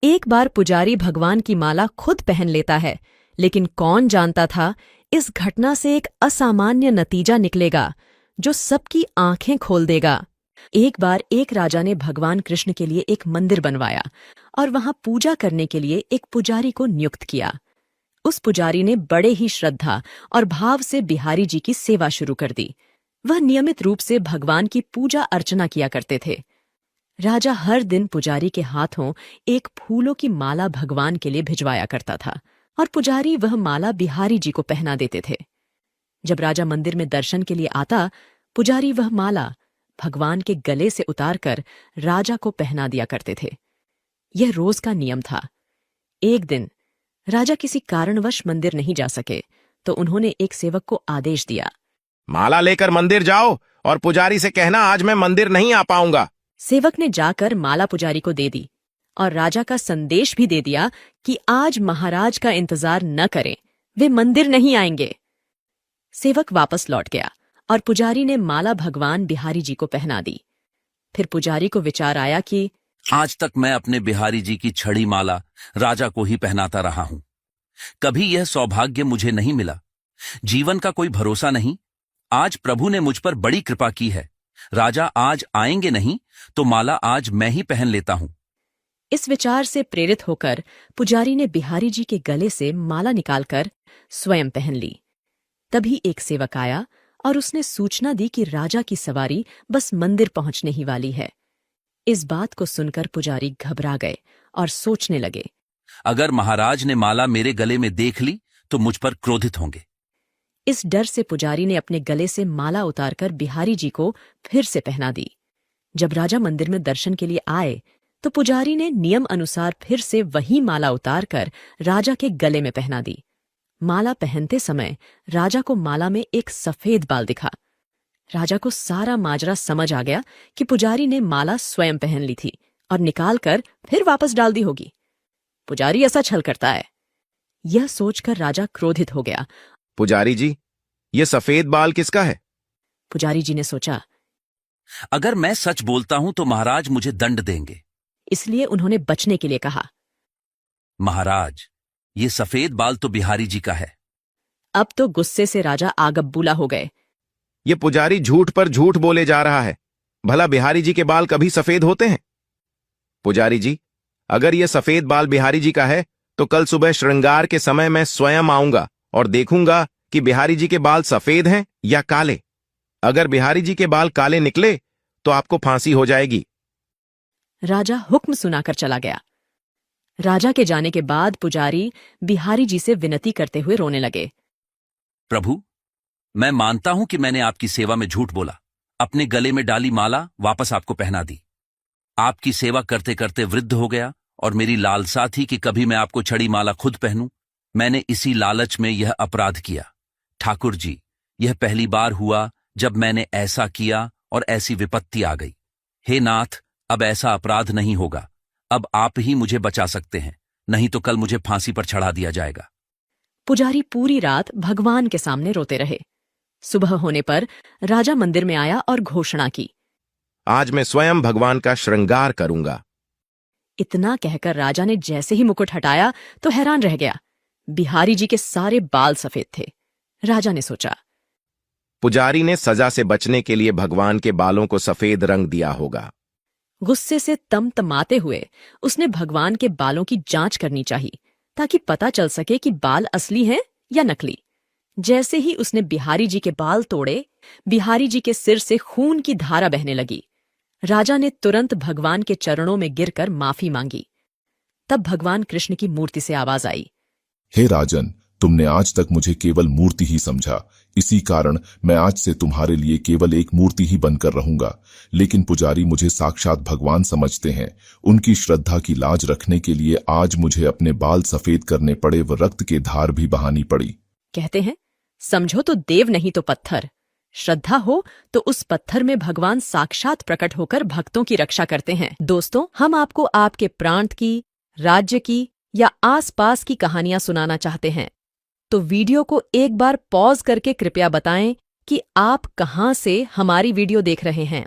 एक बार पुजारी भगवान की माला खुद पहन लेता है, लेकिन कौन जानता था इस घटना से एक असामान्य नतीजा निकलेगा जो सबकी आंखें खोल देगा। एक बार एक राजा ने भगवान कृष्ण के लिए एक मंदिर बनवाया और वहां पूजा करने के लिए एक पुजारी को नियुक्त किया। उस पुजारी ने बड़े ही श्रद्धा और भाव से बिहारी जी की सेवा शुरू कर दी। वह नियमित रूप से भगवान की पूजा अर्चना किया करते थे। राजा हर दिन पुजारी के हाथों एक फूलों की माला भगवान के लिए भिजवाया करता था और पुजारी वह माला बिहारी जी को पहना देते थे। जब राजा मंदिर में दर्शन के लिए आता, पुजारी वह माला भगवान के गले से उतारकर राजा को पहना दिया करते थे। यह रोज का नियम था। एक दिन राजा किसी कारणवश मंदिर नहीं जा सके तो उन्होंने एक सेवक को आदेश दिया, माला लेकर मंदिर जाओ और पुजारी से कहना आज मैं मंदिर नहीं आ पाऊंगा। सेवक ने जाकर माला पुजारी को दे दी और राजा का संदेश भी दे दिया कि आज महाराज का इंतजार न करें, वे मंदिर नहीं आएंगे। सेवक वापस लौट गया और पुजारी ने माला भगवान बिहारी जी को पहना दी। फिर पुजारी को विचार आया कि आज तक मैं अपने बिहारी जी की छड़ी माला राजा को ही पहनाता रहा हूं। कभी यह सौभाग्य मुझे नहीं मिला। जीवन का कोई भरोसा नहीं। आज प्रभु ने मुझ पर बड़ी कृपा की है। राजा आज आएंगे नहीं तो माला आज मैं ही पहन लेता हूं। इस विचार से प्रेरित होकर पुजारी ने बिहारी जी के गले से माला निकालकर स्वयं पहन ली। तभी एक सेवक आया और उसने सूचना दी कि राजा की सवारी बस मंदिर पहुंचने ही वाली है। इस बात को सुनकर पुजारी घबरा गए और सोचने लगे, अगर महाराज ने माला मेरे गले में देख ली तो मुझ पर क्रोधित होंगे। इस डर से पुजारी ने अपने गले से माला उतारकर बिहारी जी को फिर से पहना दी। जब राजा मंदिर में दर्शन के लिए आए तो पुजारी ने नियम अनुसार फिर से वही माला उतारकर राजा के गले में पहना दी। माला पहनते समय राजा को माला में एक सफेद बाल दिखा। राजा को सारा माजरा समझ आ गया कि पुजारी ने माला स्वयं पहन ली थी और निकालकर फिर वापस डाल दी होगी। पुजारी ऐसा छल करता है। यह सोचकर राजा क्रोधित हो गया। पुजारी जी, ये सफेद बाल किसका है? पुजारी जी ने सोचा, अगर मैं सच बोलता हूं तो महाराज मुझे दंड देंगे। इसलिए उन्होंने बचने के लिए कहा, महाराज, ये सफेद बाल तो बिहारी जी का है। अब तो गुस्से से राजा आगबबूला हो गए। ये पुजारी झूठ पर झूठ बोले जा रहा है। भला बिहारी जी के बाल कभी सफेद होते हैं? पुजारी जी, अगर ये सफेद बाल बिहारी जी का है तो कल सुबह श्रृंगार के समय मैं स्वयं आऊंगा और देखूंगा कि बिहारी जी के बाल सफेद हैं या काले। अगर बिहारी जी के बाल काले निकले तो आपको फांसी हो जाएगी। राजा हुक्म सुनाकर चला गया। राजा के जाने के बाद पुजारी बिहारी जी से विनती करते हुए रोने लगे। प्रभु, मैं मानता हूं कि मैंने आपकी सेवा में झूठ बोला। अपने गले में डाली माला वापस आपको पहना दी। आपकी सेवा करते करते वृद्ध हो गया और मेरी लालसा थी कि कभी मैं आपको छड़ी माला खुद पहनूं। मैंने इसी लालच में यह अपराध किया। ठाकुर जी, यह पहली बार हुआ जब मैंने ऐसा किया और ऐसी विपत्ति आ गई। हे नाथ, अब ऐसा अपराध नहीं होगा। अब आप ही मुझे बचा सकते हैं, नहीं तो कल मुझे फांसी पर चढ़ा दिया जाएगा। पुजारी पूरी रात भगवान के सामने रोते रहे। सुबह होने पर राजा मंदिर में आया और घोषणा की, आज मैं स्वयं भगवान का श्रृंगार करूंगा। इतना कहकर राजा ने जैसे ही मुकुट हटाया तो हैरान रह गया। बिहारी जी के सारे बाल सफेद थे। राजा ने सोचा, पुजारी ने सजा से बचने के लिए भगवान के बालों को सफेद रंग दिया होगा। गुस्से से तमतमाते हुए उसने भगवान के बालों की जांच करनी चाहिए ताकि पता चल सके कि बाल असली हैं या नकली। जैसे ही उसने बिहारी जी के बाल तोड़े, बिहारी जी के सिर से खून की धारा बहने लगी। राजा ने तुरंत भगवान के चरणों में गिरकर माफी मांगी। तब भगवान कृष्ण की मूर्ति से आवाज आई, हे राजन, तुमने आज तक मुझे केवल मूर्ति ही समझा। इसी कारण मैं आज से तुम्हारे लिए केवल एक मूर्ति ही बनकर रहूंगा। लेकिन पुजारी मुझे साक्षात भगवान समझते हैं। उनकी श्रद्धा की लाज रखने के लिए आज मुझे अपने बाल सफेद करने पड़े व रक्त के धार भी बहानी पड़ी। कहते हैं, समझो तो देव नहीं तो पत्थर। श्रद्धा हो तो उस पत्थर में भगवान साक्षात प्रकट होकर भक्तों की रक्षा करते हैं। दोस्तों, हम आपको आपके प्रांत की, राज्य की या आसपास की कहानियां सुनाना चाहते हैं तो वीडियो को एक बार पॉज करके कृपया बताएं कि आप कहां से हमारी वीडियो देख रहे हैं।